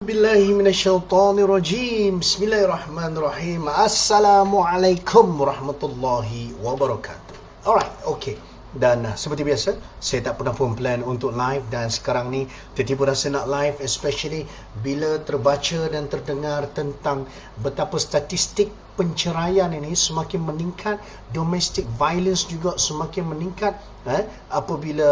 Billahi minasyaitonirrajim. Bismillahirrahmanirrahim. Assalamualaikum warahmatullahi wabarakatuh. Alright, okay. Dan seperti biasa, saya tak pernah pun plan untuk live, dan sekarang ni tiba-tiba rasa nak live, especially bila terbaca dan terdengar tentang betapa statistik penceraian ini semakin meningkat, domestic violence juga semakin meningkat apabila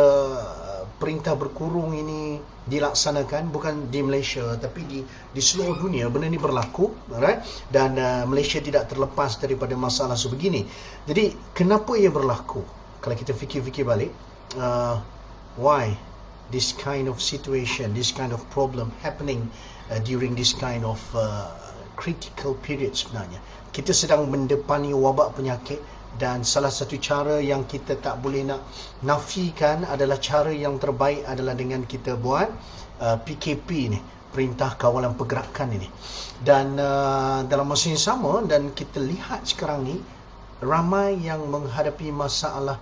perintah berkurung ini dilaksanakan, bukan di Malaysia tapi di seluruh dunia benda ni berlaku, right? Dan Malaysia tidak terlepas daripada masalah sebegini. Jadi kenapa ia berlaku? Kalau kita fikir-fikir balik, why this kind of situation, this kind of problem happening during this kind of critical period sebenarnya. Kita sedang mendepani wabak penyakit, dan salah satu cara yang kita tak boleh nak nafikan adalah cara yang terbaik adalah dengan kita buat PKP ni, Perintah Kawalan Pergerakan ini. Dan dalam masa yang sama, dan kita lihat sekarang ni ramai yang menghadapi masalah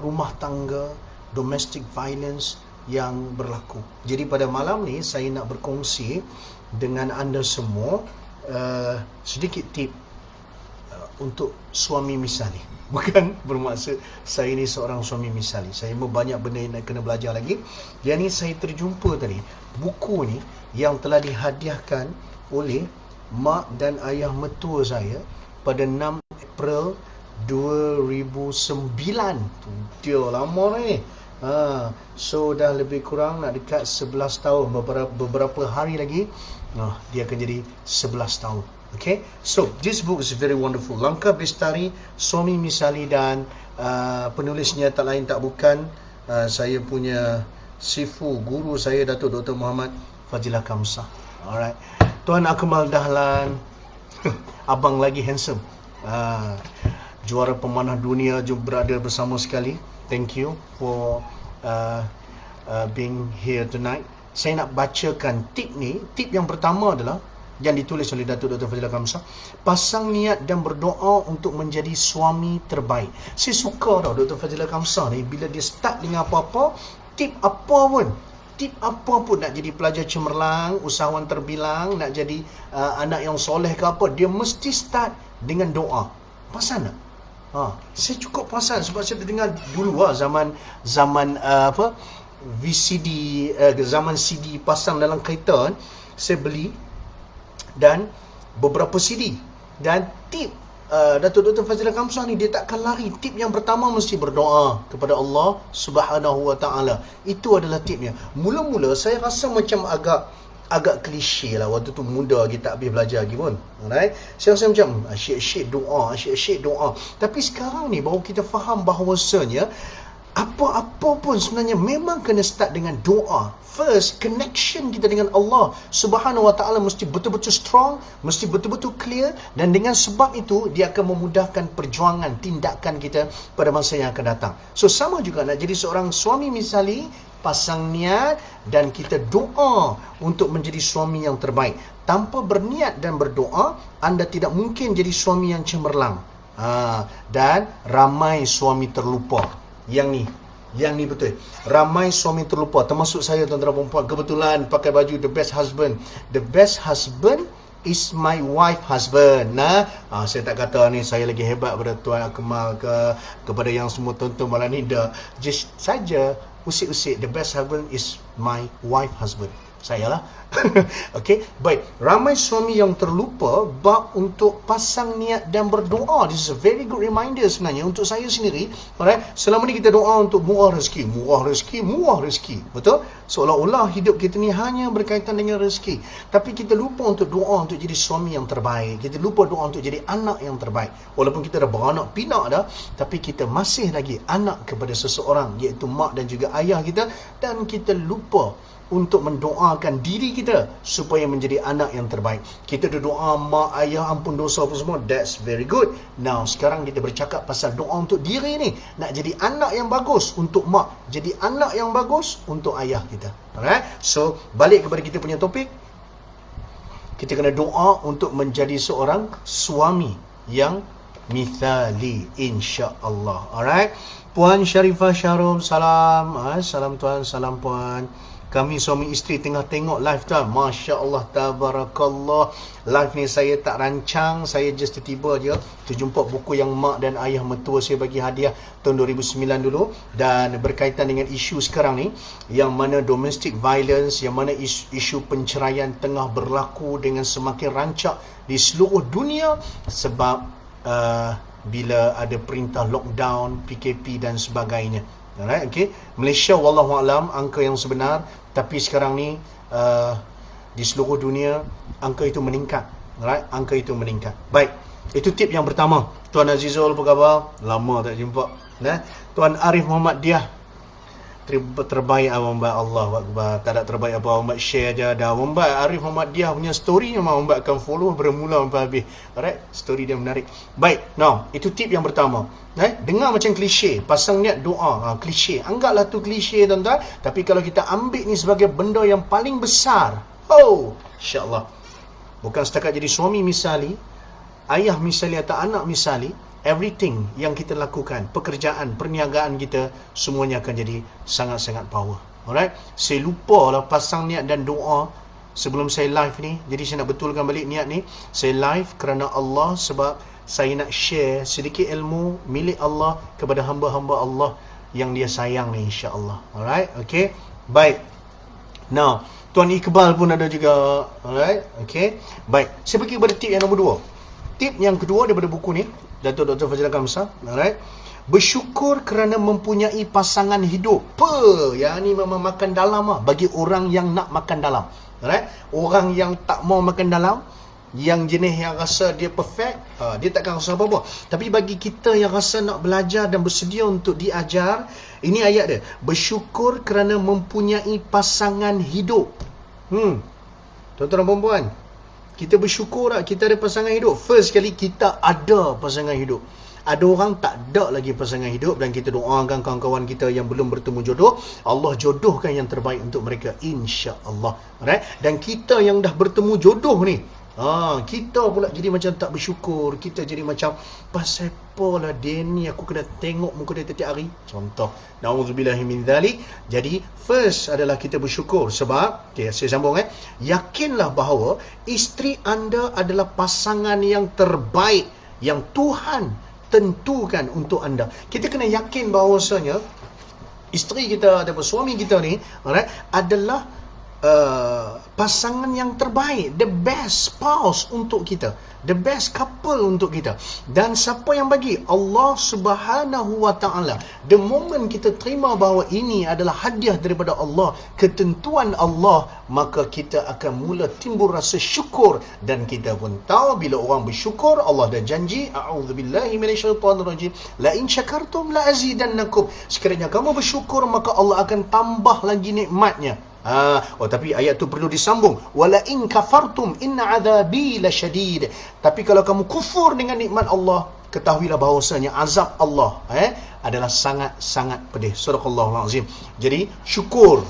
rumah tangga, domestic violence yang berlaku. Jadi pada malam ni saya nak berkongsi dengan anda semua sedikit tip untuk suami misali. Bukan bermaksud saya ni seorang suami misali. Saya banyak benda yang nak kena belajar lagi. Yang ni saya terjumpa tadi, buku ni yang telah dihadiahkan oleh mak dan ayah mertua saya pada 6 April 2009. Dia lama ni. So dah lebih kurang nak dekat 11 tahun. Beberapa hari lagi dia akan jadi 11 tahun. Okay, so this book is very wonderful. Langkah Bestari, Suami Misali, dan penulisnya tak lain tak bukan saya punya sifu, guru saya, Datuk Dr. Muhammad Fadilah Kamsah. Alright, Tuan Akmal Dahlan, abang lagi handsome, juara pemanah dunia juga berada bersama sekali. Thank you for being here tonight. Saya nak bacakan tip ni. Tip yang pertama adalah yang ditulis oleh Datuk Dr. Fadilah Kamsah, pasang niat dan berdoa untuk menjadi suami terbaik. Saya suka tau Dr. Fadilah Kamsah ni, bila dia start dengan apa-apa, tip apa pun, nak jadi pelajar cemerlang, usahawan terbilang, nak jadi anak yang soleh ke apa, dia mesti start dengan doa. Perasan tak? Saya cukup perasan, sebab saya dengar dulu zaman VCD, zaman CD pasang dalam kereta, saya beli dan beberapa CD, dan tip Datuk Dr. Fadilah Kamsah ni, dia takkan lari. Tip yang pertama mesti berdoa kepada Allah Subhanahu Wa Taala. Itu adalah tipnya. Mula-mula saya rasa macam agak klise lah, waktu tu muda lagi, tak habis belajar lagi pun. Alright, saya rasa macam asyik-asyik doa. Tapi sekarang ni baru kita faham bahawasanya apa-apa pun sebenarnya memang kena start dengan doa. First, connection kita dengan Allah Subhanahu Wa Taala mesti betul-betul strong, mesti betul-betul clear, dan dengan sebab itu dia akan memudahkan perjuangan, tindakan kita pada masa yang akan datang. So sama juga nak jadi seorang suami misali, pasang niat dan kita doa untuk menjadi suami yang terbaik. Tanpa berniat dan berdoa, anda tidak mungkin jadi suami yang cemerlang. Dan ramai suami terlupa. Yang ni betul. Ramai suami terlupa, termasuk saya, tuan-tuan dan puan. Kebetulan pakai baju the best husband. The best husband is my wife husband. Saya tak kata ni saya lagi hebat pada Tuan Akmal kepada yang semua tonton malam ni. Just saja usik-usik, the best husband is my wife husband. Saya lah. Okay, baik. Ramai suami yang terlupa bab untuk pasang niat dan berdoa. This is a very good reminder sebenarnya untuk saya sendiri. Alright, selama ni kita doa untuk murah rezeki. Betul? Seolah-olah hidup kita ni hanya berkaitan dengan rezeki. Tapi kita lupa untuk doa untuk jadi suami yang terbaik. Kita lupa doa untuk jadi anak yang terbaik. Walaupun kita dah beranak pinak dah, tapi kita masih lagi anak kepada seseorang, iaitu mak dan juga ayah kita. Dan kita lupa untuk mendoakan diri kita supaya menjadi anak yang terbaik. Kita doa mak ayah ampun dosa apa semua, that's very good. Now sekarang kita bercakap pasal doa untuk diri ni, nak jadi anak yang bagus untuk mak, jadi anak yang bagus untuk ayah kita. Alright, so balik kepada kita punya topik, kita kena doa untuk menjadi seorang suami yang mithali, insya-Allah. Alright, Puan Sharifah Syarum, salam. Salam tuan, salam puan. Kami suami isteri tengah tengok live tuan. Masya Allah, tabarakallah. Live ni saya tak rancang, saya just tiba-tiba je terjumpa buku yang mak dan ayah mertua saya bagi hadiah tahun 2009 dulu, dan berkaitan dengan isu sekarang ni, yang mana domestic violence, yang mana isu penceraian tengah berlaku dengan semakin rancak di seluruh dunia sebab bila ada perintah lockdown, PKP dan sebagainya. Alright, okay. Malaysia wallahualam angka yang sebenar, tapi sekarang ni di seluruh dunia angka itu meningkat. Alright, angka itu meningkat. Baik, itu tip yang pertama. Tuan Azizul, apa khabar? Lama tak jumpa. Tuan Arif Muhammad Diah, terbaik Abang Mbak. Allah Akbar. Tak ada terbaik apa, Abang Mbak share je dah. Abang Mbak Arif Muhammad Diah punya story yang Abang Mbak akan follow bermula sampai habis. Alright, story dia menarik. Baik, now itu tip yang pertama. Dengar macam klise, pasang niat doa, klise. Anggaplah tu klise tuan-tuan, tapi kalau kita ambil ni sebagai benda yang paling besar, insya-Allah. Bukan setakat jadi suami misali, ayah misali atau anak misali, everything yang kita lakukan, pekerjaan, perniagaan kita, semuanya akan jadi sangat-sangat power. Alright, saya lupa lah pasang niat dan doa sebelum saya live ni. Jadi saya nak betulkan balik niat ni. Saya live kerana Allah, sebab saya nak share sedikit ilmu milik Allah kepada hamba-hamba Allah yang dia sayang ni, insya-Allah. Alright, okay. Baik. Now, Tuan Iqbal pun ada juga. Alright, okay. Baik, saya pergi kepada tip yang nombor 2. Tip yang kedua daripada buku ni, Datuk Dr. Fazil Kamsa. Alright. Bersyukur kerana mempunyai pasangan hidup. Yang ni memang makan dalam lah bagi orang yang nak makan dalam. Alright. Orang yang tak mau makan dalam, yang jenis yang rasa dia perfect, dia takkan rasa apa-apa. Tapi bagi kita yang rasa nak belajar dan bersedia untuk diajar, ini ayat dia. Bersyukur kerana mempunyai pasangan hidup. Tuan-tuan dan puan-puan, kita bersyukur tak kita ada pasangan hidup? First kali kita ada pasangan hidup. Ada orang tak ada lagi pasangan hidup, dan kita doakan kawan-kawan kita yang belum bertemu jodoh, Allah jodohkan yang terbaik untuk mereka, insya-Allah. Alright? Dan kita yang dah bertemu jodoh ni, kita pula jadi macam tak bersyukur. Kita jadi macam, pasal apalah dia ni aku kena tengok muka dia setiap hari. Contoh, na'udzubillahi min dzalik. Jadi first adalah kita bersyukur. Sebab saya sambung yakinlah bahawa isteri anda adalah pasangan yang terbaik yang Tuhan tentukan untuk anda. Kita kena yakin bahawasanya isteri kita ataupun suami kita ni, alright, adalah pasangan yang terbaik, the best spouse untuk kita, the best couple untuk kita. Dan siapa yang bagi? Allah Subhanahu wa ta'ala. The moment kita terima bahawa ini adalah hadiah daripada Allah, ketentuan Allah, maka kita akan mula timbul rasa syukur. Dan kita pun tahu bila orang bersyukur, Allah dah janji, a'udzubillahi minasyaitonirrajim, la in syakartum la azidannakum. Sekiranya kamu bersyukur, maka Allah akan tambah lagi nikmatnya. Tapi ayat tu perlu disambung. Wala in kafartum inna adzabi lasyadid. Tapi kalau kamu kufur dengan nikmat Allah, ketahuilah bahawasanya azab Allah adalah sangat-sangat pedih. Sadaqallahul azim. Jadi syukur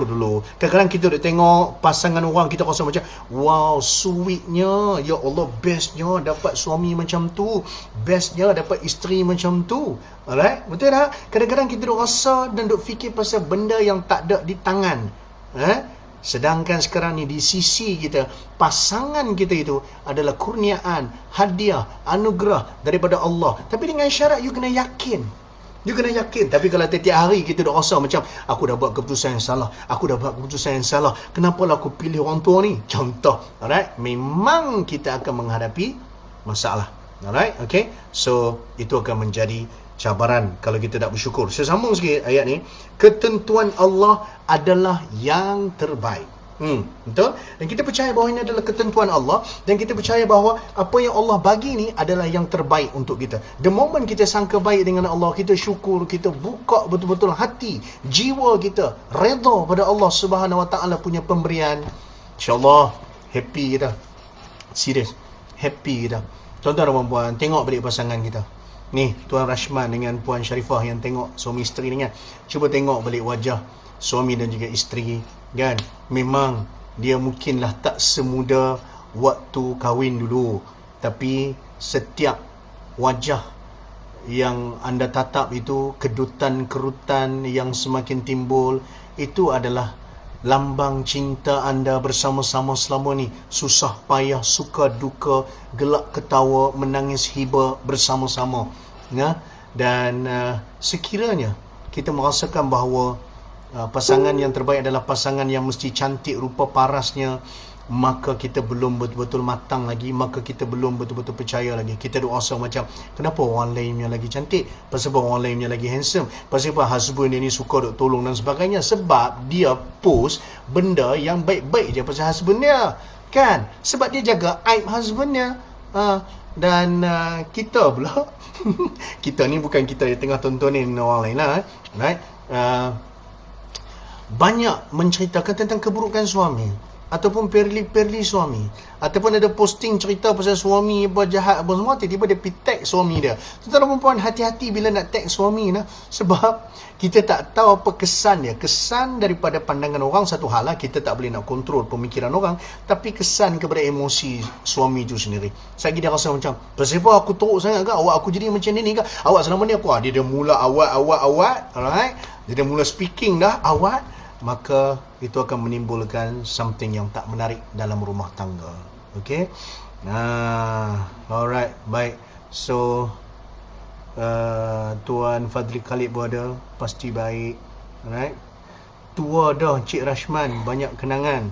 dulu. Kadang-kadang kita duk tengok pasangan orang, kita rasa macam wow, sweetnya, ya Allah, bestnya dapat suami macam tu, bestnya dapat isteri macam tu. Alright, betul tak? Kadang-kadang kita duk rasa dan duk fikir pasal benda yang tak ada di tangan. Sedangkan sekarang ni di sisi kita, pasangan kita itu adalah kurniaan, hadiah, anugerah daripada Allah. Tapi dengan syarat you kena yakin. You kena yakin. Tapi kalau setiap hari kita dah rasa macam aku dah buat keputusan yang salah, aku dah buat keputusan yang salah, kenapalah aku pilih orang tua ni? Contoh, alright, memang kita akan menghadapi masalah. Alright, okay. So itu akan menjadi cabaran kalau kita tak bersyukur. Saya sambung sikit ayat ni. Ketentuan Allah adalah yang terbaik. Betul? Dan kita percaya bahawa ini adalah ketentuan Allah, dan kita percaya bahawa apa yang Allah bagi ni adalah yang terbaik untuk kita. The moment kita sangka baik dengan Allah, kita syukur, kita buka betul-betul hati, jiwa kita redha pada Allah Subhanahu wa ta'ala punya pemberian, insya-Allah happy kita. Serius, happy kita. Tuan-tuan dan puan-puan, tengok balik pasangan kita. Ni, Tuan Rashman dengan Puan Sharifah yang tengok suami isteri ni kan. Cuba tengok balik wajah suami dan juga isteri kan. Memang dia mungkinlah tak semudah waktu kahwin dulu, tapi setiap wajah yang anda tatap itu, kedutan-kerutan yang semakin timbul, itu adalah lambang cinta anda bersama-sama selama ni. Susah payah, suka duka, gelak ketawa, menangis hiba bersama-sama. Ya? Dan sekiranya kita merasakan bahawa pasangan yang terbaik adalah pasangan yang mesti cantik rupa parasnya, maka kita belum betul-betul matang lagi, maka kita belum betul-betul percaya lagi. Kita doa macam, kenapa orang lainnya lagi cantik, pasal apa orang lainnya lagi handsome, pasal apa husband dia ni suka duk tolong dan sebagainya. Sebab dia post benda yang baik-baik je pasal husband dia, kan? Sebab dia jaga aib husband dia. Dan kita pula kita ni bukan kita yang tengah tontonin orang lain lah, right? Banyak menceritakan tentang keburukan suami ataupun perli-perli suami, ataupun ada posting cerita pasal suami apa jahat apa semua, tiba-tiba dia pergi tag suami dia. Tuan-tuan dan perempuan, hati-hati bila nak tag suami nah, sebab kita tak tahu apa kesan dia. Kesan daripada pandangan orang satu hal lah, kita tak boleh nak kontrol pemikiran orang, tapi kesan kepada emosi suami tu sendiri. Lagi dia rasa macam, pasal apa aku teruk sangat ke, awak aku jadi macam ni ke, awak selama ni aku dia mula awak, alright, dia dah mula speaking dah awak, maka itu akan menimbulkan something yang tak menarik dalam rumah tangga. Okay? Alright, baik. So Tuan Fadli Khalid pun ada, pasti baik. Alright. Tua dah Cik Rashman, banyak kenangan.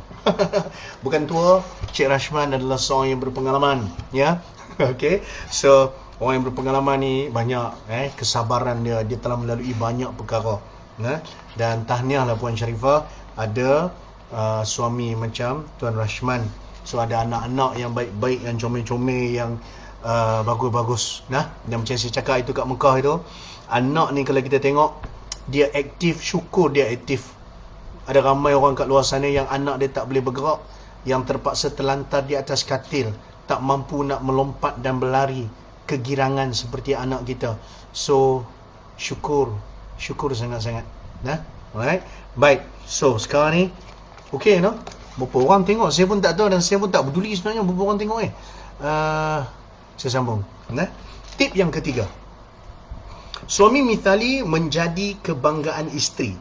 Bukan tua, Cik Rashman adalah seorang yang berpengalaman, ya. Okay. So orang yang berpengalaman ni banyak kesabaran dia telah melalui banyak perkara. Dan tahniahlah Puan Sharifah ada suami macam Tuan Rashman. So ada anak-anak yang baik-baik, yang comel-comel, yang bagus-bagus. Dan macam saya cakap itu kat Mekah itu, anak ni kalau kita tengok dia aktif, syukur dia aktif. Ada ramai orang kat luar sana yang anak dia tak boleh bergerak, yang terpaksa terlantar di atas katil, tak mampu nak melompat dan berlari, kegirangan seperti anak kita. So syukur sangat-sangat. Alright. Baik. So sekarang ni okey no? Berapa orang tengok saya pun tak tahu, dan saya pun tak peduli sebenarnya berapa orang tengok Saya sambung. Tip yang ketiga. Suami mithali menjadi kebanggaan isteri.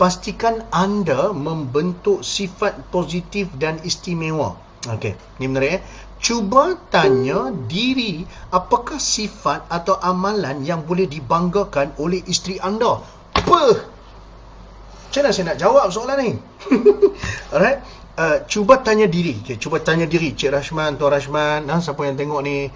Pastikan anda membentuk sifat positif dan istimewa. Okey, ni menarik Cuba tanya diri, apakah sifat atau amalan yang boleh dibanggakan oleh isteri anda? Apa? Macam mana saya nak jawab soalan ni? Alright. Cuba tanya diri. Okay, cuba tanya diri. Cik Rashman, Tuan Rashman, siapa yang tengok ni?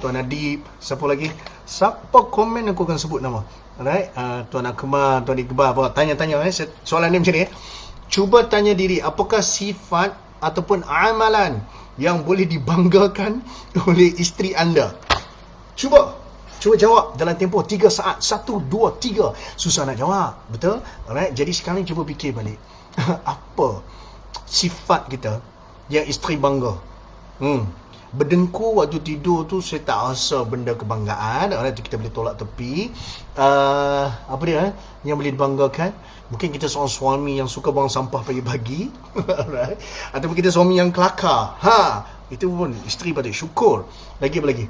Tuan Adib, siapa lagi? Siapa komen aku akan sebut nama. Alright. Tuan Akmal, Tuan Iqbal, apa? Tanya-tanya. Soalan ni macam ni. Cuba tanya diri, apakah sifat ataupun amalan yang boleh dibanggakan oleh isteri anda? Cuba jawab dalam tempoh 3 saat. 1, 2, 3. Susah nak jawab, betul? Alright. Jadi sekarang cuba fikir balik. Apa sifat kita yang isteri bangga? Berdengkur waktu tidur tu saya tak rasa benda kebanggaan. Alright, kita boleh tolak tepi. Apa dia yang boleh dibanggakan? Mungkin kita seorang suami yang suka buang sampah pagi-pagi. Alright. Ataupun kita suami yang kelakar. Itu pun isteri patut syukur. Lagi apa lagi?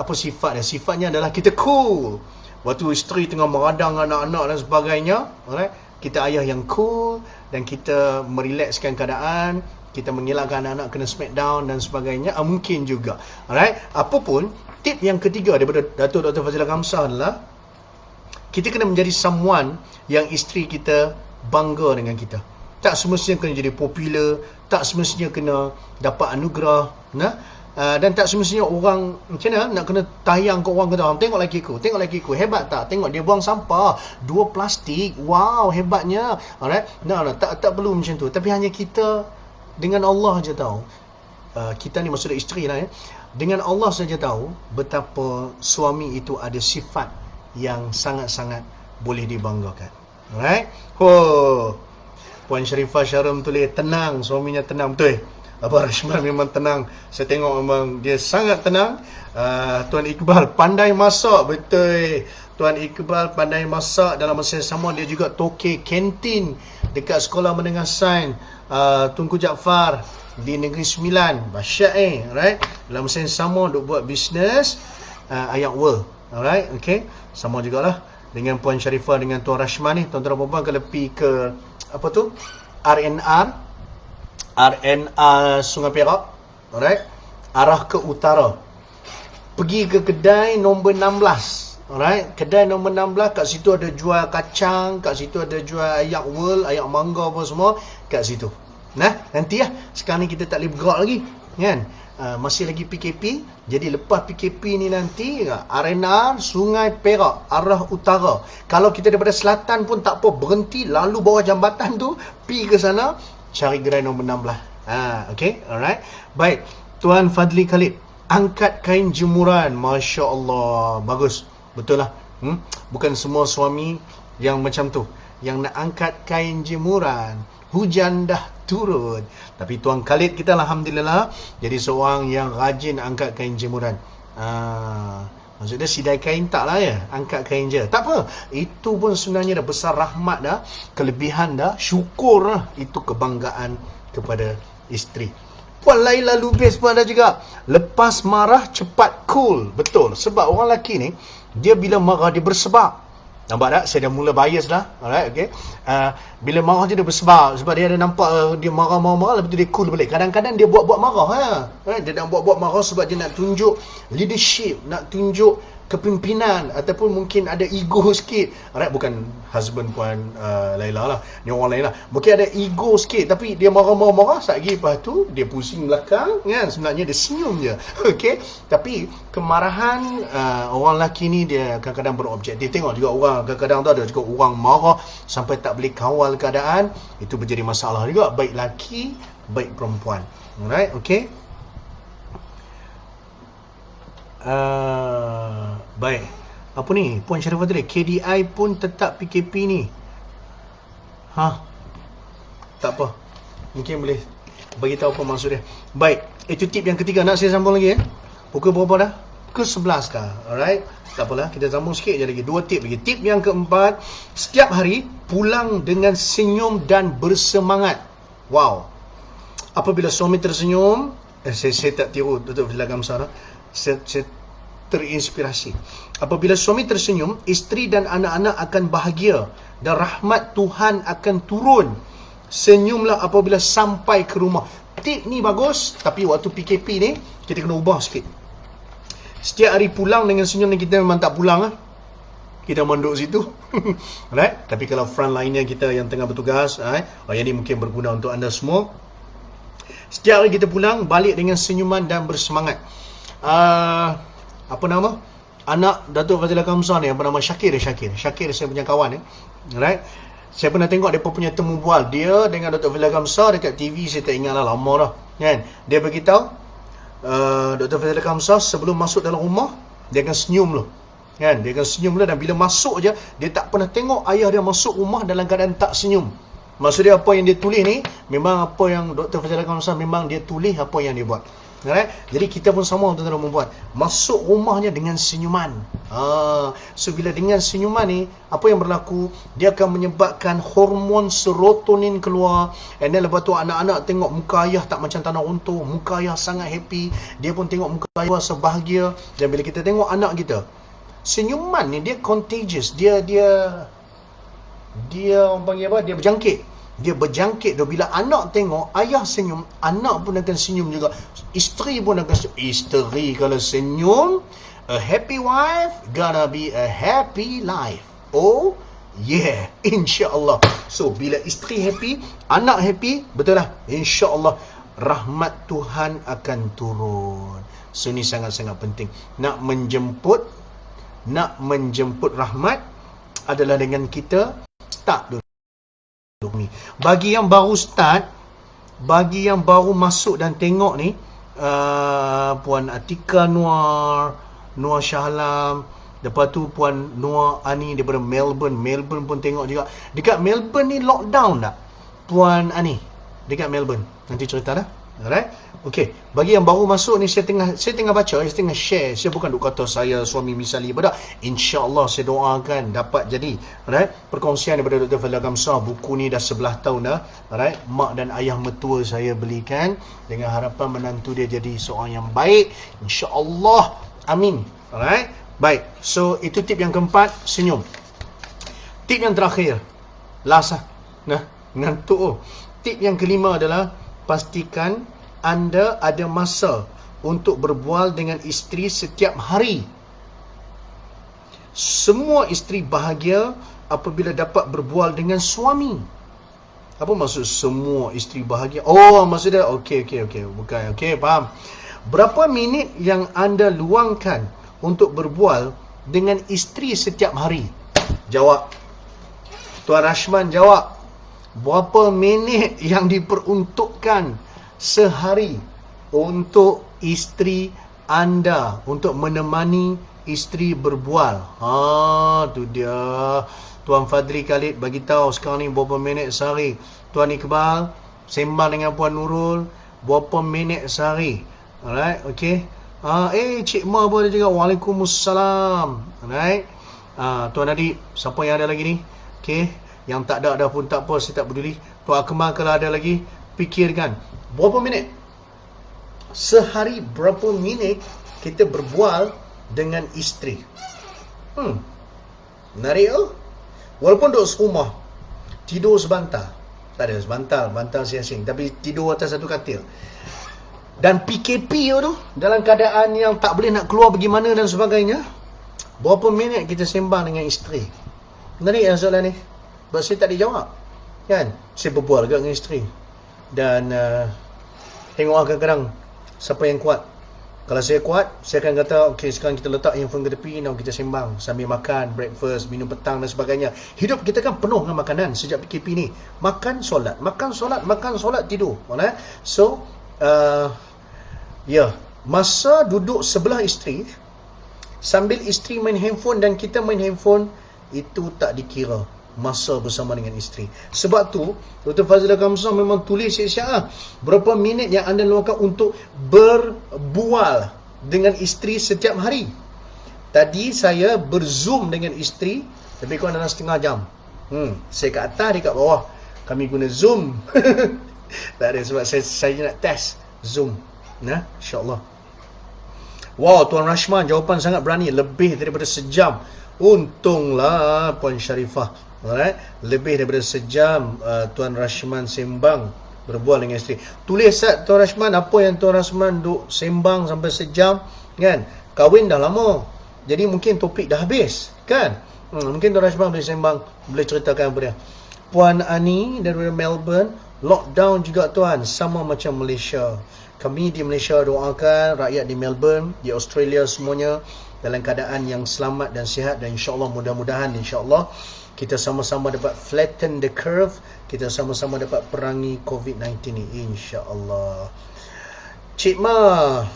Apa sifatnya? Sifatnya adalah kita cool. Waktu isteri tengah meradang anak-anak dan sebagainya, alright, kita ayah yang cool, dan kita merelakskan keadaan, kita mengelakkan anak-anak kena smackdown dan sebagainya. Mungkin juga. Alright. Apapun, tip yang ketiga daripada Datuk Dr. Fazilah Khamsah adalah kita kena menjadi someone yang isteri kita bangga dengan kita. Tak semestinya kena jadi popular, tak semestinya kena dapat anugerah, dan tak semestinya orang macam mana nak kena tayang ke orang kata, tengok laki aku, hebat tak? Tengok dia buang sampah 2 plastik, wow, hebatnya. Alright. Tak perlu macam tu. Tapi hanya kita dengan Allah je tahu. Kita ni maksudnya isteri lah Dengan Allah saja tahu betapa suami itu ada sifat yang sangat-sangat boleh dibanggakan. Alright. Puan Sharifah Syarum tulis tenang, suaminya tenang. Betul. Abang Rashman memang tenang. Saya tengok memang dia sangat tenang. Tuan Iqbal pandai masak. Betul. Tuan Iqbal pandai masak. Dalam masa yang sama dia juga tokek kantin dekat sekolah menengah sains Tunku Jaafar di Negeri Sembilan. Dahsyat right? Dalam masa yang sama duk buat bisnes Ayak World. Alright, okay. Sama jugalah dengan Puan Sharifah dengan Tuan Rashman ni. Tuan-tuan dan puan kalau pergi ke apa tu? RNR Sungai Perak, alright, arah ke utara. Pergi ke kedai nombor 16. Alright, kedai nombor 16, kat situ ada jual kacang, kat situ ada jual ayak world, ayak mangga apa semua kat situ. Nah, nanti lah. Sekarang ni kita tak boleh bergerak lagi, kan? Masih lagi PKP. Jadi lepas PKP ni nanti RNR Sungai Perak arah utara. Kalau kita daripada selatan pun tak apa, berhenti lalu bawah jambatan tu, pergi ke sana, cari gerai nombor 16. Okay, alright. Baik, Tuan Fadli Khalid, angkat kain jemuran. Masya Allah, bagus. Betul lah. Bukan semua suami yang macam tu, yang nak angkat kain jemuran. Hujan dah turun. Tapi Tuan Khalid kita alhamdulillah jadi seorang yang rajin angkat kain jemuran. Maksudnya sidai kain tak lah ya, angkat kain je. Tak apa, itu pun sebenarnya dah besar rahmat dah, kelebihan dah, syukur lah. Itu kebanggaan kepada isteri. Puan Laila Lubis pun ada juga. Lepas marah cepat cool. Betul, sebab orang lelaki ni, dia bila marah dia bersebar. Nampak tak? Saya dah mula bias dah. Alright, okay. Bila marah dia bersebar. Sebab dia ada nampak dia marah-marah, lepas tu dia cool balik. Kadang-kadang dia buat-buat marah. Dia nak buat-buat marah sebab dia nak tunjuk leadership, nak tunjuk kepimpinan, ataupun mungkin ada ego sikit. Alright, bukan husband Puan Laila lah, ni orang lain lah. Mungkin ada ego sikit, tapi dia marah-marah lagi, lepas tu dia pusing belakang, kan? Sebenarnya dia senyum je. Okay. Tapi kemarahan orang lelaki ni dia kadang-kadang berobjektif. Tengok juga orang kadang-kadang tu ada juga orang marah sampai tak boleh kawal keadaan. Itu menjadi masalah juga, baik lelaki baik perempuan. Alright, okay. Baik. Apa ni? Puan Syarifah tadi, KDI pun tetap PKP ni. Tak apa. Mungkin boleh bagi tahu apa maksud dia. Baik, itu tip yang ketiga. Nak saya sambung lagi Pukul berapa dah? Pukul 11 kah? Alright. Tak apalah, kita sambung sikit je lagi. 2 tip lagi. Tip yang keempat, setiap hari pulang dengan senyum dan bersemangat. Wow. Apabila suami tersenyum, saya tak tiru Datuk Fazila Gamsar. Saya terinspirasi. Apabila suami tersenyum, isteri dan anak-anak akan bahagia dan rahmat Tuhan akan turun. Senyumlah apabila sampai ke rumah. Tip ni bagus, tapi waktu PKP ni kita kena ubah sikit. Setiap hari pulang dengan senyum, ni kita memang tak pulang kita manduk situ. Right? Tapi kalau front liner kita yang tengah bertugas, yang ni mungkin berguna untuk anda semua. Setiap hari kita pulang, balik dengan senyuman dan bersemangat. Apa nama? Anak Datuk Fazila Kamsar ni, apa nama? Syakir, saya punya kawan right? Saya pernah tengok dia punya temu bual dia dengan Datuk Fazila Kamsar dekat TV. Saya tak ingat lah, lama dah, kan? Dia beritahu Datuk Fazila Kamsar sebelum masuk dalam rumah, dia akan senyum dulu, kan? Dia akan senyum dulu, dan bila masuk je, dia tak pernah tengok ayah dia masuk rumah dalam keadaan tak senyum. Maksud dia, apa yang dia tulis ni, memang apa yang Dr. Fazila Kamsar, memang dia tulis apa yang dia buat. Alright? Jadi kita pun sama tuan-tuan membuat. Masuk rumahnya dengan senyuman. So bila dengan senyuman ni, apa yang berlaku? Dia akan menyebabkan hormon serotonin keluar. And then lepas tu anak-anak tengok muka ayah tak macam tanah runtuh. Muka ayah sangat happy. Dia pun tengok muka ayah rasa bahagia. Dan bila kita tengok anak kita, senyuman ni dia contagious. Dia orang panggil apa? Dia berjangkit. Dia berjangkit. Bila anak tengok ayah senyum, anak pun akan senyum juga. Isteri pun akan senyum. Isteri kalau senyum, a happy wife gonna be a happy life. Oh yeah, insya-Allah. So bila isteri happy, anak happy, betul lah, insya-Allah rahmat Tuhan akan turun. So ni sangat-sangat penting. Nak menjemput rahmat adalah dengan kita start dulu ni. Bagi yang baru start, bagi yang baru masuk dan tengok ni, Puan Atika Noor Shahlam, lepas tu Puan Noor Ani daripada Melbourne pun tengok juga. Dekat Melbourne ni lockdown tak, Puan Ani? Dekat Melbourne, nanti cerita dah. Alright? Okey, bagi yang baru masuk ni, saya tengah baca, saya tengah share. Saya bukan duk kata saya suami misali pada. Insya-Allah saya doakan dapat jadi. Alright? Perkongsian daripada Dr. Fazila Kamsar. Buku ni dah 11 tahun dah. Alright? Mak dan ayah mertua saya belikan dengan harapan menantu dia jadi seorang yang baik. Insya-Allah. Amin. Alright? Baik. So itu tip yang keempat, senyum. Tip yang terakhir, last lah. Ngantuk. Tip yang kelima adalah pastikan anda ada masa untuk berbual dengan isteri setiap hari. Semua isteri bahagia apabila dapat berbual dengan suami. Apa maksud semua isteri bahagia? Oh, maksudnya okey. Bukan, okey, faham. Berapa minit yang anda luangkan untuk berbual dengan isteri setiap hari? Jawab. Tuan Rashman jawab. Berapa minit yang diperuntukkan sehari untuk isteri anda, untuk menemani isteri berbual? Tu dia. Tuan Fadli Khalid bagi tahu sekarang ni berapa minit sehari. Tuan Iqbal sembang dengan Puan Nurul berapa minit sehari. Alright, okey. Cik Ma pun ada juga. Waalaikumsalam. Alright. Tuan Adik, siapa yang ada lagi ni? Okey, yang tak ada pun tak apa, saya tak peduli. Tuan Akmal kalau ada lagi, fikirkan berapa minit sehari, berapa minit kita berbual dengan isteri. Menarik tu. Walaupun duduk serumah, tidur sebantal. Tak ada bantal siasing, tapi tidur atas satu katil. Dan PKP tu, dalam keadaan yang tak boleh nak keluar pergi mana dan sebagainya, berapa minit kita sembang dengan isteri? Menarik yang soalan ni. Sebab saya tak dijawab, kan? Saya berbual juga dengan isteri. Dan tengok kadang-kadang siapa yang kuat. Kalau saya kuat, saya akan kata, okey, sekarang kita letak handphone ke tepi, now kita sembang sambil makan, breakfast, minum petang dan sebagainya. Hidup kita kan penuh dengan makanan sejak PKP ni. Makan, solat, tidur. So, masa duduk sebelah isteri, sambil isteri main handphone dan kita main handphone, itu tak dikira masa bersama dengan isteri. Sebab tu Dr. Fazila Kamsah memang tulis siap-siap berapa minit yang anda luangkan untuk berbual dengan isteri setiap hari. Tadi saya berzoom dengan isteri lebih kurang dalam setengah jam. Saya kat atas, dia kat bawah. Kami guna Zoom. Tak ada, sebab saya nak test Zoom. InsyaAllah. Wow, Tuan Rashman jawapan sangat berani. Lebih daripada sejam. Untunglah Puan Sharifah. Alright, lebih daripada sejam Tuan Rashman sembang berbual dengan isteri. Tulis Tuan Rashman apa yang Tuan Rashman duk sembang sampai sejam, kan? Kahwin dah lama, jadi mungkin topik dah habis, kan? Mungkin Tuan Rashman boleh sembang, boleh ceritakan apa dia. Puan Ani dari Melbourne, lockdown juga tuan, sama macam Malaysia. Kami di Malaysia doakan rakyat di Melbourne, di Australia semuanya dalam keadaan yang selamat dan sihat, dan insyaAllah mudah-mudahan insyaAllah kita sama-sama dapat flatten the curve, kita sama-sama dapat perangi COVID-19 ni insyaAllah. Cik Ma,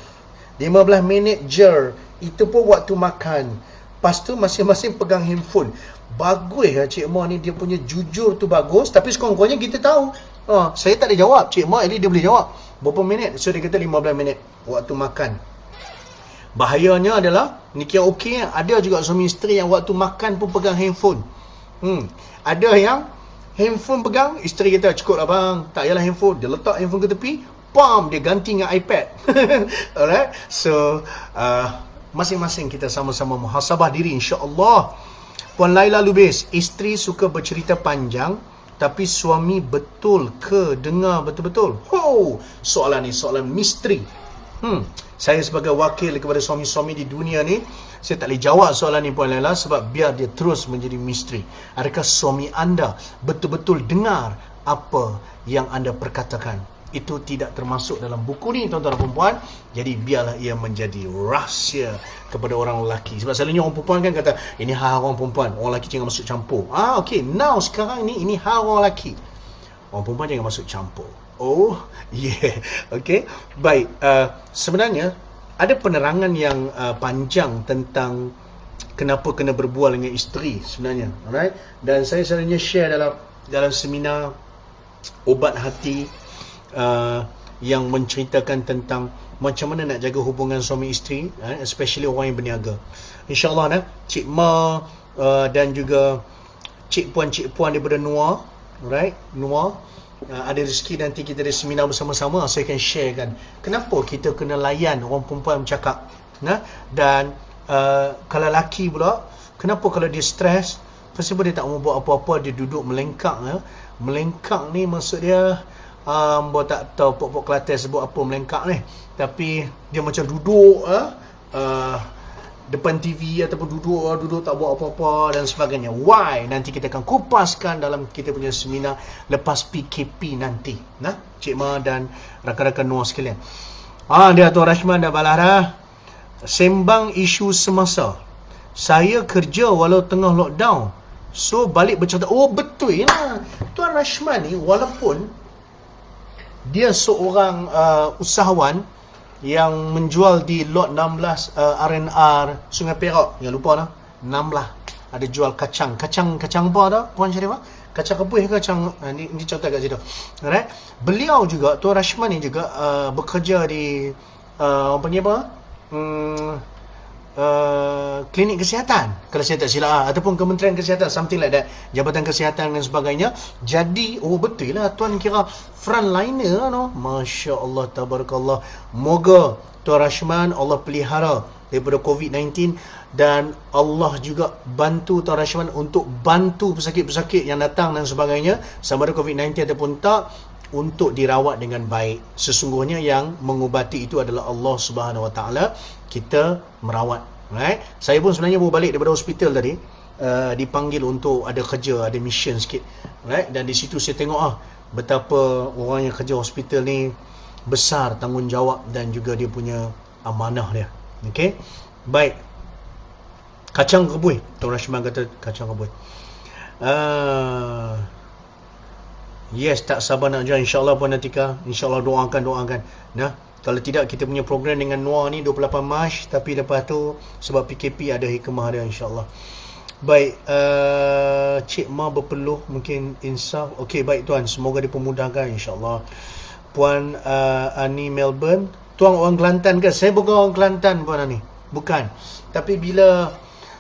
15 minit je, itu pun waktu makan. Lepas tu masing-masing pegang handphone. Bagus lah Cik Ma ni, dia punya jujur tu bagus. Tapi sekurang-kurangnya kita tahu. Saya tak ada jawab, Cik Ma at least dia boleh jawab berapa minit. So dia kata 15 minit waktu makan. Bahayanya adalah, ni kira okey, ada juga suami isteri yang waktu makan pun pegang handphone. Ada yang handphone pegang, isteri kata cukup lah bang, tak payahlah handphone. Dia letak handphone ke tepi, pam, dia ganti dengan iPad. Alright, so masing-masing kita sama-sama muhasabah diri insya-Allah. Puan Laila Lubis, isteri suka bercerita panjang, tapi suami betul ke dengar betul-betul? Soalan ni soalan misteri. Saya sebagai wakil kepada suami-suami di dunia ni, saya tak boleh jawab soalan ni Puan Laila, sebab biar dia terus menjadi misteri. Adakah suami anda betul-betul dengar apa yang anda perkatakan? Itu tidak termasuk dalam buku ni tuan-tuan dan perempuan. Jadi biarlah ia menjadi rahsia kepada orang lelaki. Sebab selalunya orang perempuan kan kata, ini hal orang perempuan, orang lelaki jangan masuk campur. Okay, now sekarang ni ini hal orang lelaki, orang perempuan jangan masuk campur. Okay, baik. Sebenarnya ada penerangan yang panjang tentang kenapa kena berbual dengan isteri sebenarnya. Alright, dan saya selalunya share dalam seminar Obat Hati yang menceritakan tentang macam mana nak jaga hubungan suami isteri, especially orang yang berniaga. InsyaAllah Cik Ma dan juga Cik Puan daripada Nuar, right? Nuar, ada rezeki nanti kita ada seminar bersama-sama, saya akan sharekan kenapa kita kena layan orang perempuan bercakap. Dan kalau lelaki pula, kenapa kalau dia stres, pasal dia tak mau buat apa-apa, dia duduk melengkak. Melengkak ni maksud dia Buat tak tahu pok-pok Kelantan sebut apa melengkak ni. Tapi dia macam duduk depan TV ataupun duduk tak buat apa-apa dan sebagainya. Why? Nanti kita akan kupaskan dalam kita punya seminar lepas PKP nanti. Nah, Cik Ma dan rakan-rakan Noor sekalian. Dia Tuan Rashman dah balas dah. Sembang isu semasa. Saya kerja walau tengah lockdown. So balik bercerita. Oh betul lah. Tuan Rashman ni walaupun dia seorang usahawan yang menjual di lot 16 R&R Sungai Perak. Jangan lupa lah, 16 ada jual kacang apa dah Puan Sharifah? Kacang kebun ke kacang ni contoh kat situ. Alright. Beliau juga Tuan Rashman ni juga bekerja di apa ni apa? Klinik kesihatan kalau saya tak silap, ataupun Kementerian Kesihatan, something like that, Jabatan Kesihatan dan sebagainya. Jadi betul lah tuan kira frontliner lah, no? Masya Allah, tabarakallah. Moga Tuan Rashman Allah pelihara daripada COVID-19 dan Allah juga bantu Tuan Rashman untuk bantu pesakit-pesakit yang datang dan sebagainya, sama ada COVID-19 ataupun tak, untuk dirawat dengan baik. Sesungguhnya yang mengubati itu adalah Allah Subhanahu Wa Taala. Kita merawat. Right? Saya pun sebenarnya baru balik daripada hospital tadi. Dipanggil untuk ada kerja, ada mission sikit. Right? Dan di situ saya tengok betapa orang yang kerja hospital ni besar tanggungjawab dan juga dia punya amanah dia. Okey. Baik. Kacang kebun. Tuan Rashman kata kacang kebun. Yes, tak sabar nak join. InsyaAllah Puan Natika. InsyaAllah doakan. Nah, kalau tidak kita punya program dengan Noor ni 28 Mac. Tapi lepas tu sebab PKP ada hikmah dia insyaAllah. Baik, Cik Ma berpeluh mungkin insaf. Okey, baik tuan, semoga dipermudahkan insyaAllah. Puan Ani Melbourne. Tuan orang Kelantan ke? Saya bukan orang Kelantan Puan Ani. Bukan. Tapi bila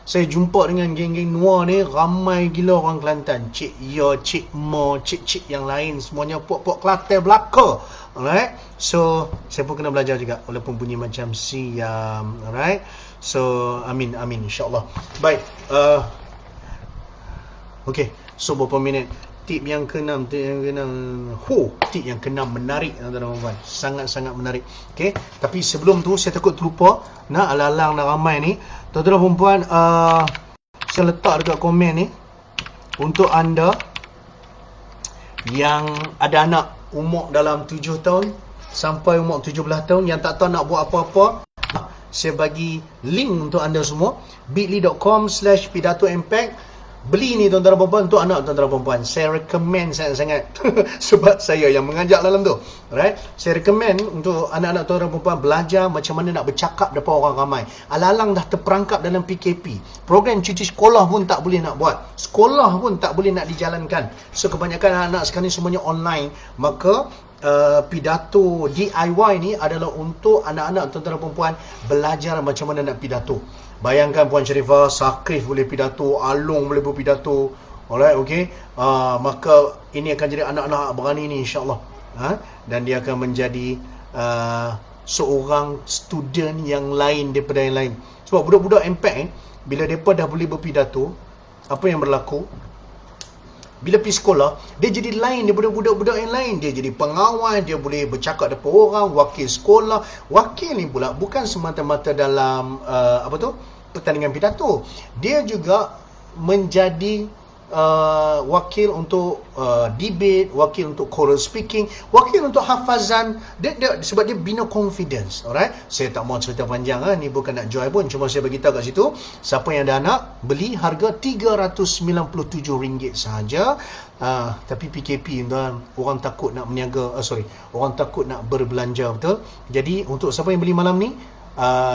saya jumpa dengan geng-geng Noor ni, ramai gila orang Kelantan. Cik Yo, Cik Mo, Cik-cik yang lain, semuanya pok-pok Kelantan belaka. Alright. So, saya pun kena belajar juga walaupun bunyi macam siam. Alright. So, amin insyaAllah. Baik. Okay. So, berapa minit? Tip yang ke-6. Tip yang ke-6 menarik, tuan-tuan. Sangat-sangat menarik. Okay. Tapi sebelum tu, saya takut terlupa. Alang-alang dah ramai ni. Tuan-tuan perempuan, saya letak dekat komen ni untuk anda yang ada anak umur dalam 7 tahun sampai umur 17 tahun yang tak tahu nak buat apa-apa. Saya bagi link untuk anda semua, bit.ly.com/pidato impact. Beli ni tuan-tuan perempuan untuk anak tuan-tuan perempuan. Saya recommend sangat-sangat sebab saya yang mengajak dalam tu. Alright? Saya recommend untuk anak-anak tuan-tuan perempuan belajar macam mana nak bercakap depan orang ramai. Alang-alang dah terperangkap dalam PKP. Program cuti sekolah pun tak boleh nak buat. Sekolah pun tak boleh nak dijalankan. So kebanyakan anak-anak sekarang ni semuanya online. Maka pidato DIY ni adalah untuk anak-anak tuan-tuan perempuan belajar macam mana nak pidato. Bayangkan Puan Sharifah, Sakif boleh pidato, Along boleh berpidato. Alright, okay. Maka ini akan jadi anak-anak berani ni insyaAllah. Dan dia akan menjadi seorang student yang lain daripada yang lain. Sebab budak-budak impact bila mereka dah boleh berpidato, apa yang berlaku? Bila pergi sekolah, dia jadi lain daripada budak-budak yang lain. Dia jadi pengawal, dia boleh bercakap depan orang, wakil sekolah. Wakil ni pula bukan semata-mata dalam pertandingan pidato. Dia juga menjadi wakil untuk debate, wakil untuk choral speaking, wakil untuk hafazan. Sebab dia bina confidence. Alright. Saya tak mau cerita panjang ni bukan nak jual pun, cuma saya beritahu kat situ, siapa yang ada anak, beli harga RM397 sahaja. Tapi PKP tuan, orang takut nak berniaga, orang takut nak berbelanja, betul. Jadi untuk siapa yang beli malam ni,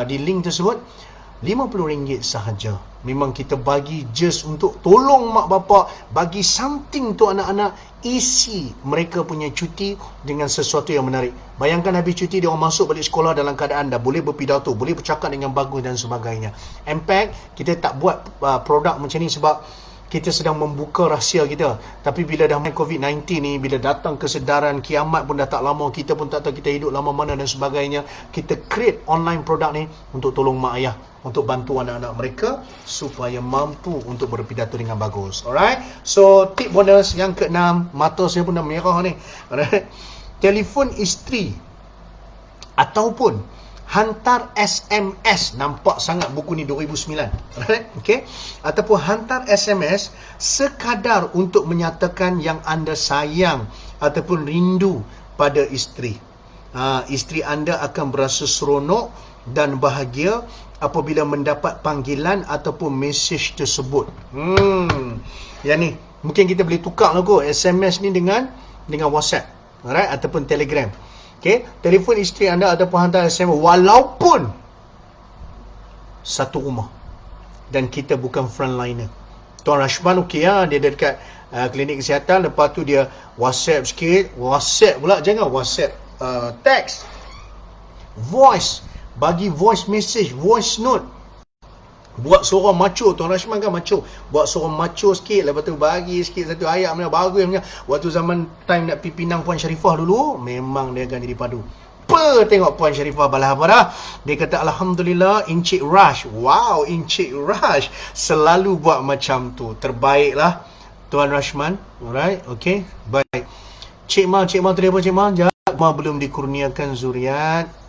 di link tersebut RM50 sahaja. Memang kita bagi just untuk tolong mak bapak, bagi something untuk anak-anak, isi mereka punya cuti dengan sesuatu yang menarik. Bayangkan habis cuti dia orang masuk balik sekolah dalam keadaan dah boleh berpidato, boleh bercakap dengan bagus dan sebagainya. Impact, kita tak buat produk macam ni sebab kita sedang membuka rahsia kita. Tapi bila dah main COVID-19 ni, bila datang kesedaran kiamat pun dah tak lama, kita pun tak tahu kita hidup lama mana dan sebagainya, kita create online produk ni untuk tolong mak ayah, untuk bantu anak-anak mereka supaya mampu untuk berpidato dengan bagus. Alright. So tip bonus yang ke-6, mata saya pun dah merah ni. Alright. telefon isteri ataupun hantar SMS. Nampak sangat buku ni 2009. Alright? Okay? Ataupun hantar SMS sekadar untuk menyatakan yang anda sayang ataupun rindu pada isteri. Isteri anda akan berasa seronok dan bahagia apabila mendapat panggilan ataupun mesej tersebut. Yang ni mungkin kita boleh tukar lah kot SMS ni dengan WhatsApp, alright, ataupun Telegram. Okay, telefon isteri anda ataupun hantar SMS walaupun satu rumah dan kita bukan frontliner. Tuan Rashman okey dia dekat klinik kesihatan, lepas tu dia WhatsApp sikit, WhatsApp pula, jangan WhatsApp text, voice, bagi voice message, voice note. Buat suara macho, Tuan Rashman kan macho. Buat suara macho sikit, lepas tu bagi sikit satu ayat punya bagus punya. Waktu zaman time nak pergi Pinang Puan Sharifah dulu, memang dia akan jadi padu. Tengok Puan Sharifah balah apa dah. Dia kata Alhamdulillah Encik Rush. Wow, Encik Rush selalu buat macam tu. Terbaiklah Tuan Rashman. Alright, okay, baik. Cik Ma terima Cik Ma. Jap, Ma belum dikurniakan zuriat.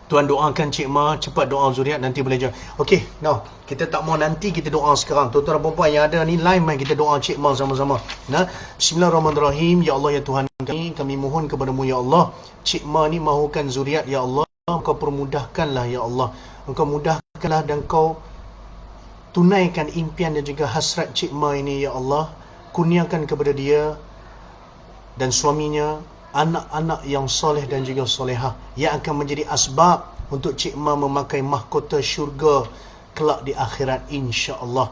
Tuan doakan Cik Ma cepat doa zuriat, nanti boleh jawab. Okey, now kita tak mau nanti, kita doa sekarang. Tuan-tuan dan puan-puan yang ada ni live, mai kita doa Cik Ma sama-sama. Nah, bismillahirrahmanirrahim. Ya Allah ya Tuhan kami mohon kepadamu ya Allah, Cik Ma ni mahukan zuriat ya Allah. Engkau permudahkanlah ya Allah. Engkau mudahkanlah dan kau tunaikan impian dan juga hasrat Cik Ma ini ya Allah. Kurniakan kepada dia dan suaminya anak-anak yang soleh dan juga solehah yang akan menjadi asbab untuk Cik Ma memakai mahkota syurga kelak di akhirat insya-Allah.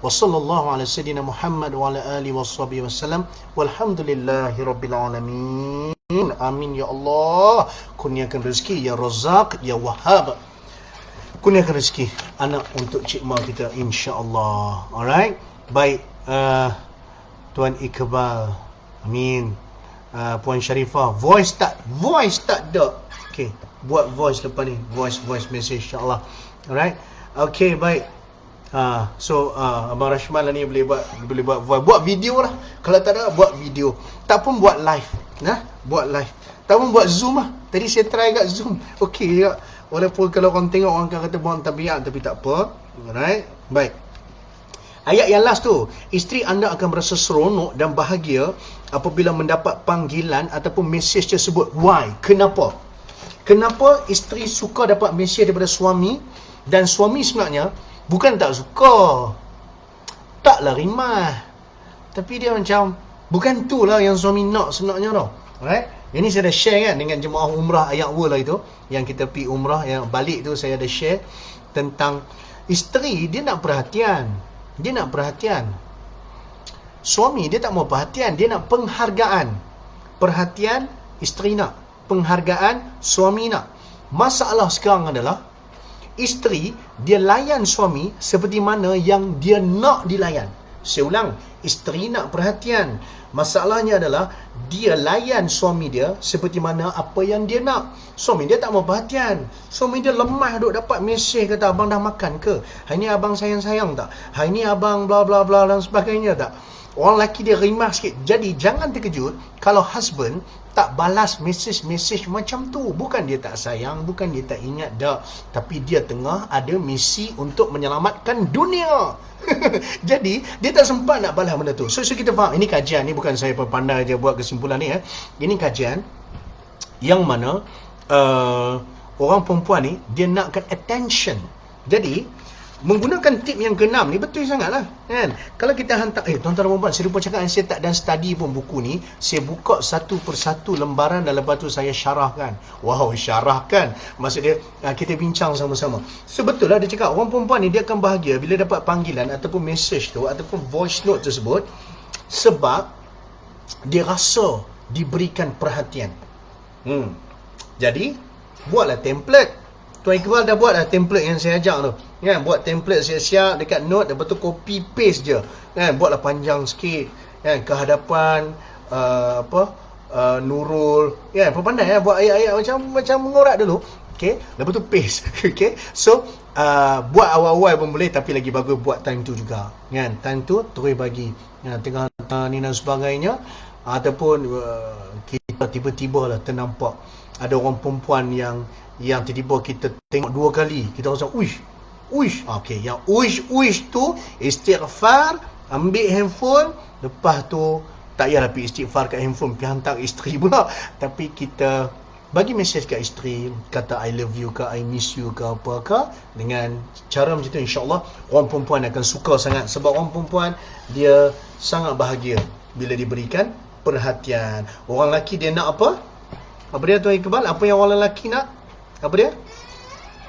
Wa sallallahu ala sayyidina Muhammad wa ala alihi washabihi wasallam. Walhamdulillahirabbil alamin. Amin ya Allah. Kurniakan rezeki ya Razzaq ya Wahhab. Kurniakan rezeki anak untuk Cik Ma kita insya-Allah. Alright. Baik, Tuan Iqbal. Amin. Puan Sharifah, voice tak ada. Okay, buat voice lepas ni, voice message insya-Allah. Alright. Okay, baik. So Abang Rashman lah ni boleh buat voice, buat video lah. Kalau tak ada, buat video. Tak pun buat live. Buat live. Tak pun buat Zoom lah. Tadi saya try kat Zoom. Okay juga. Walaupun kalau orang tengok orang akan kata buang tabiat, tapi tak apa. Alright. Baik. Ayat yang last tu, isteri anda akan berasa seronok dan bahagia apabila mendapat panggilan ataupun mesej tersebut. Why? Kenapa? Kenapa isteri suka dapat mesej daripada suami, dan suami sebenarnya bukan tak suka, taklah rimah, tapi dia macam bukan tu lah yang suami nak sebenarnya tau. Alright? Ini saya dah share kan dengan jemaah umrah ayat lah itu, yang kita pergi umrah, yang balik tu saya ada share tentang isteri dia nak perhatian. Dia nak perhatian. Suami dia tak mau perhatian, dia nak penghargaan. Perhatian isteri nak, penghargaan suami nak. Masalah sekarang adalah isteri dia layan suami seperti mana yang dia nak dilayan. Saya ulang, isteri nak perhatian. Masalahnya adalah dia layan suami dia seperti mana apa yang dia nak. Suami dia tak mau perhatian. Suami dia lemah duk dapat mesej kata abang dah makan ke? Hari ni abang sayang-sayang tak? Hari ni abang bla bla bla dan sebagainya tak? Orang lelaki dia rimah sikit. Jadi jangan terkejut kalau husband tak balas mesej-mesej macam tu. Bukan dia tak sayang, bukan dia tak ingat dah, tapi dia tengah ada misi untuk menyelamatkan dunia. Jadi dia tak sempat nak balas benda tu. So kita faham, ini kajian ni, bukan saya pandai je buat kesimpulan ni. Ini kajian yang mana orang perempuan ni dia nakkan attention. Jadi menggunakan tip yang ke-6 ni betul sangatlah kan. Kalau kita hantar tuan-tuan dan puan-puan, saya lupa cakap, saya tak dan study pun buku ni. Saya buka satu persatu lembaran dan lepas tu saya syarahkan. Wow, syarahkan. Maksud dia kita bincang sama-sama. So betul lah dia cakap orang perempuan ni dia akan bahagia bila dapat panggilan ataupun message tu ataupun voice note tersebut, sebab dia rasa diberikan perhatian. Jadi buatlah template. Tuan Iqbal dah buat dah template yang saya ajak tu kan. Buat template siap-siap dekat note, lepas tu copy paste je kan. Buatlah panjang sikit kan, ke hadapan Nurul kan. Pandai buat ayat-ayat macam mengorak dulu. Okay, lepas tu paste. Okay, so buat awal-awal pun boleh, tapi lagi bagus buat time tu juga kan. Time tu terus bagi tengah ni dan sebagainya. ataupun kita tiba-tiba lah ternampak ada orang perempuan yang tiba-tiba kita tengok 2 kali, kita rasa uish. Okey, yang uish tu istighfar, ambil handphone, lepas tu tak payah pergi istighfar kat handphone, pergi hantar isteri pula, tapi kita bagi mesej kat isteri, kata I love you ke, I miss you ke, apa ke. Dengan cara macam tu, insyaAllah orang perempuan akan suka sangat. Sebab orang perempuan dia sangat bahagia bila diberikan perhatian. Orang lelaki dia nak apa? Apa dia Tuan Iqbal? Apa yang orang lelaki nak? Apa dia?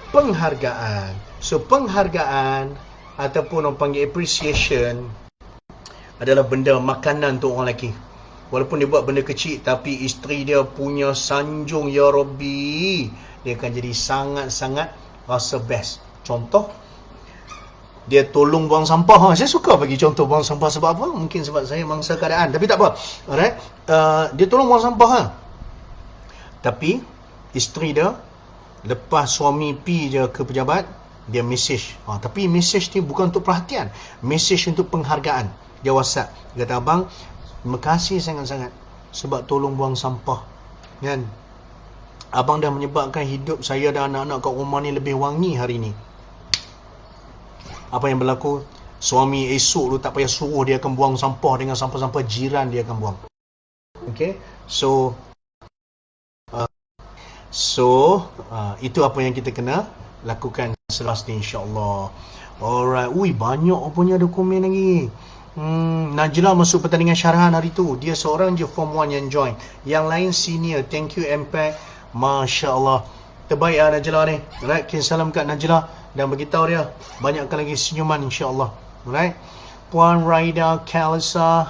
Penghargaan. So penghargaan ataupun orang panggil appreciation adalah benda makanan untuk orang lelaki. Walaupun dia buat benda kecil, tapi isteri dia punya sanjung, ya Rabbi, dia akan jadi sangat-sangat rasa best. Contoh, dia tolong buang sampah. Saya suka bagi contoh buang sampah. Sebab apa? Mungkin sebab saya mangsa keadaan, tapi tak apa. Alright, dia tolong buang sampah. Tapi isteri dia, lepas suami pi je ke pejabat, dia mesej. Tapi mesej ni bukan untuk perhatian, mesej untuk penghargaan. Dia WhatsApp, dia kata, abang, terima kasih sangat-sangat sebab tolong buang sampah, kan? Abang dah menyebabkan hidup saya dan anak-anak kat rumah ni lebih wangi hari ni. Apa yang berlaku? Suami esok tu tak payah suruh, dia akan buang sampah dengan sampah-sampah jiran dia akan buang. Okay, so itu apa yang kita kena lakukan selepas ni, insyaAllah. Alright, banyak punya ada komen lagi. Najla masuk pertandingan syarahan hari tu. Dia seorang je Form 1 yang join, yang lain senior. Thank you Impact. Masya Allah, terbaik lah Najla ni. Alright, kirim salam kat Najla dan beritahu dia banyakkan lagi senyuman, insyaAllah. Alright, Puan Raida Kalisa,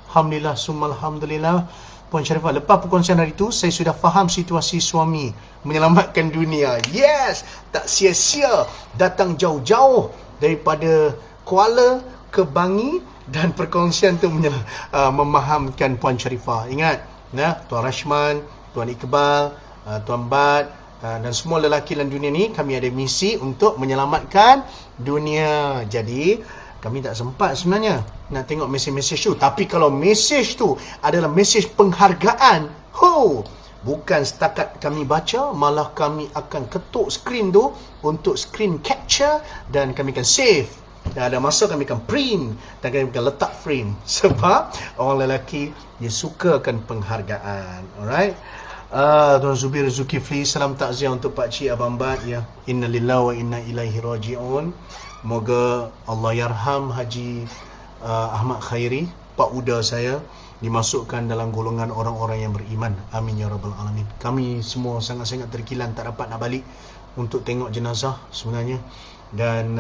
alhamdulillah summa alhamdulillah. Puan Sharifah, lepas perkongsian hari tu, saya sudah faham situasi suami menyelamatkan dunia. Yes, tak sia-sia datang jauh-jauh daripada Kuala ke Bangi, dan perkongsian tu memahamkan Puan Sharifah. Ingat, Tuan Rashman, Tuan Iqbal, Tuan Bad, dan semua lelaki dalam dunia ni, kami ada misi untuk menyelamatkan dunia. Jadi kami tak sempat sebenarnya nak tengok mesej-mesej tu. Tapi kalau mesej tu adalah mesej penghargaan, bukan setakat kami baca, malah kami akan ketuk skrin tu untuk screen capture, dan kami akan save. Dan ada masa kami akan print dan kami akan letak frame. Sebab orang lelaki dia sukakan penghargaan. Alright, Tuan Zubir Zulkifli, salam takziah untuk Pak Cik Abang Bad, ya. Inna lillahi wa inna ilaihi raji'un. Moga Allah yarham Haji Ahmad Khairi, Pak Uda saya, dimasukkan dalam golongan orang-orang yang beriman. Amin ya rabbal alamin. Kami semua sangat-sangat terkilan tak dapat nak balik untuk tengok jenazah sebenarnya. Dan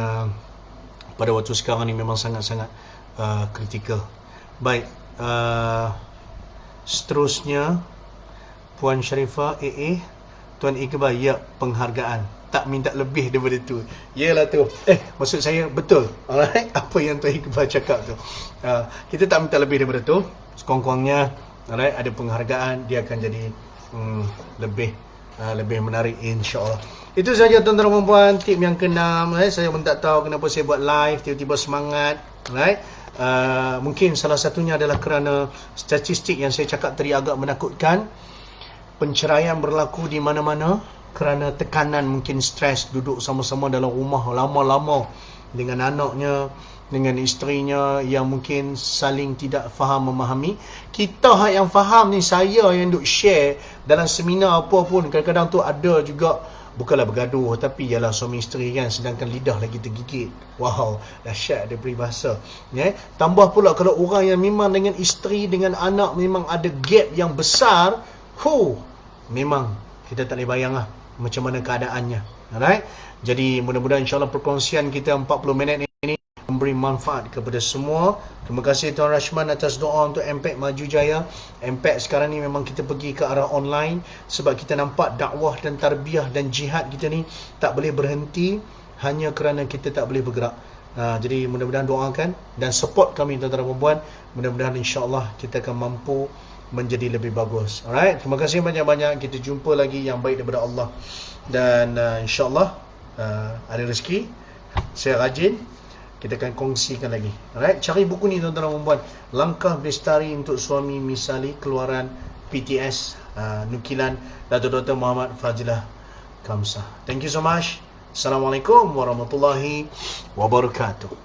pada waktu sekarang ni memang sangat-sangat kritikal. Baik, seterusnya Puan Sharifah AA, Tuan Iqbal, ya, penghargaan, tak minta lebih daripada tu. Yalah tu, maksud saya betul. Alright, apa yang Tuan Iqbal cakap tu, kita tak minta lebih daripada tu. Sekurang-kurangnya, alright, ada penghargaan, dia akan jadi lebih menarik, insyaAllah. Itu saja tuan-tuan dan puan, tip yang ke-6. Saya pun tak tahu kenapa saya buat live tiba-tiba semangat. Alright, mungkin salah satunya adalah kerana statistik yang saya cakap tadi agak menakutkan. Penceraian berlaku di mana-mana kerana tekanan, mungkin stres, duduk sama-sama dalam rumah lama-lama dengan anaknya, dengan isterinya yang mungkin saling tidak faham memahami. Kita yang faham ni, saya yang duk share dalam seminar apa pun, kadang-kadang tu ada juga, bukanlah bergaduh, tapi ialah suami isteri kan, sedangkan lidah lagi tergigit. Wow, dahsyat ada peribahasa. Tambah pula kalau orang yang memang dengan isteri, dengan anak memang ada gap yang besar, memang kita tak boleh bayang lah macam mana keadaannya. Alright, jadi mudah-mudahan insyaAllah perkongsian kita 40 minit ini memberi manfaat kepada semua. Terima kasih Tuan Rashman atas doa untuk Impact maju jaya. Impact sekarang ni memang kita pergi ke arah online, sebab kita nampak dakwah dan tarbiyah dan jihad kita ni tak boleh berhenti hanya kerana kita tak boleh bergerak. Jadi mudah-mudahan doakan dan support kami tuan-tuan dan puan-puan. Mudah-mudahan insyaAllah kita akan mampu menjadi lebih bagus. Alright, terima kasih banyak-banyak. Kita jumpa lagi yang baik daripada Allah. Dan insyaAllah ada rezeki, saya rajin, kita akan kongsikan lagi. Alright, cari buku ni tuan-tuan dan puan. Langkah Bestari untuk Suami Misali, keluaran PTS, nukilan Datuk Dr. Muhammad Fazilah Kamsah. Thank you so much. Assalamualaikum warahmatullahi wabarakatuh.